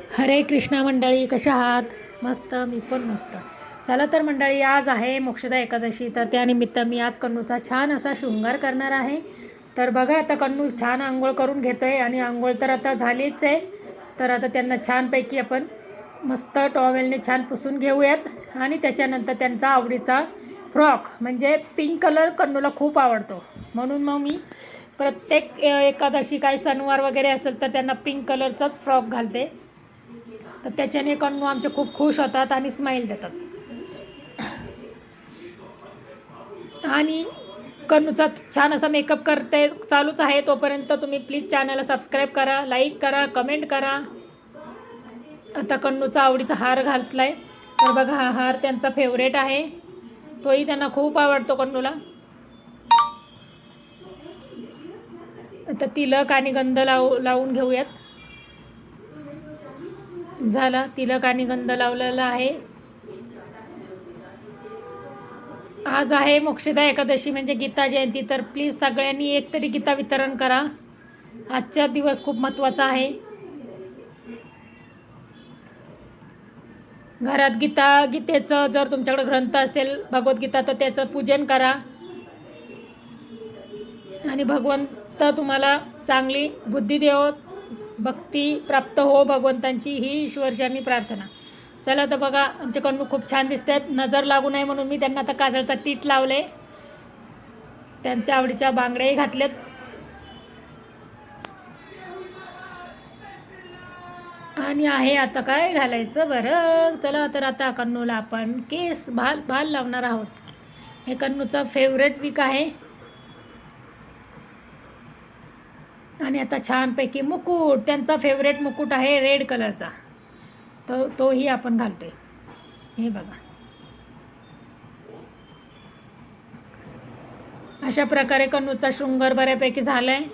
हरे कृष्णा मंडळी, कशा आहात? मस्त, मी पण मस्त. चला तर मंडळी, आज आहे मोक्षदा एकादशी, तर त्यानिमित्त मी आज कन्नूचा छान असा शृंगार करणार आहे. तर बघा, आता कन्नू छान आंघोळ करून घेतो आहे आणि आंघोळ तर आता झालीच आहे. तर आता त्यांना छानपैकी आपण मस्त टॉवेलने छान पुसून घेऊयात आणि त्याच्यानंतर त्यांचा आवडीचा फ्रॉक म्हणजे पिंक कलर कन्नूला खूप आवडतो, म्हणून मग मी प्रत्येक एकादशी काय सणवार वगैरे असेल तर त्यांना पिंक कलरचाच फ्रॉक घालते. तर त्याच्याने कन्नू आमचे खूप खुश होतात आणि स्माईल देतात. आणि कन्नूचा छान असा मेकअप करते चालूच आहे. तोपर्यंत तुम्ही प्लीज चॅनलला सबस्क्राईब करा, लाईक करा, कमेंट करा. आता कन्नूचा आवडीचा हार घातला आहे. तर बघा, हा हार त्यांचा फेवरेट आहे, तोही त्यांना खूप आवडतो कन्नूला. आता तिलक आणि गंध लावून घेऊयात. झाला, तिलक आणि गंध लावलेला आहे. आज आहे मोक्षदा एकादशी म्हणजे गीता जयंती, तर प्लीज सगळ्यांनी एक तरी गीता वितरण करा. आजचा दिवस खूप महत्त्वाचा आहे. घरात गीतेचं जर तुमच्याकडे ग्रंथ असेल भगवद्गीता, तर त्याचं पूजन करा आणि भगवंत तुम्हाला चांगली बुद्धी देवो, भक्ती प्राप्त हो भगवंतांची, ही ईश्वरचरणी प्रार्थना. चला तर बघा, आमचे कन्नू खूप छान दिसतात. नजर लागू नये म्हणून मी त्यांना आता काजळचा टीट लावले, त्यांच्या आवडीच्या बांगड्याही घातल्यात. आणि आहे आता काय घालायचं बरं. चला तर आता कन्नूला आपण केस भाल लावणार आहोत. हे कन्नूचा फेवरेट वीक आहे. आणि आता छानपैकी मुकुट, त्यांचा फेवरेट मुकुट आहे रेड कलरचा, तोही आपण घालतोय. हे बघा, अशा प्रकारे कन्नूचा शृंगार बऱ्यापैकी झाला आहे.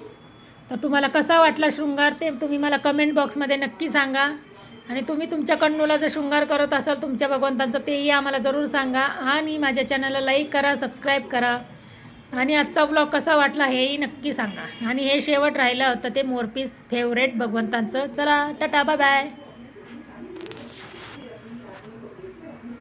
तर तुम्हाला कसा वाटला शृंगार ते तुम्ही मला कमेंट बॉक्समध्ये नक्की सांगा. आणि तुम्ही तुमच्या कन्नूला जर शृंगार करत असाल तुमच्या भगवंतांचं, तेही आम्हाला जरूर सांगा. आणि माझ्या चॅनलला लाईक करा, सबस्क्राईब करा. आणि आजचा ब्लॉग कसा वाटला हेही नक्की सांगा. आणि हे शेवट राहिलं होतं ते मोरपीस फेवरेट भगवंतांचं. चला, टाटा, बाय बाय.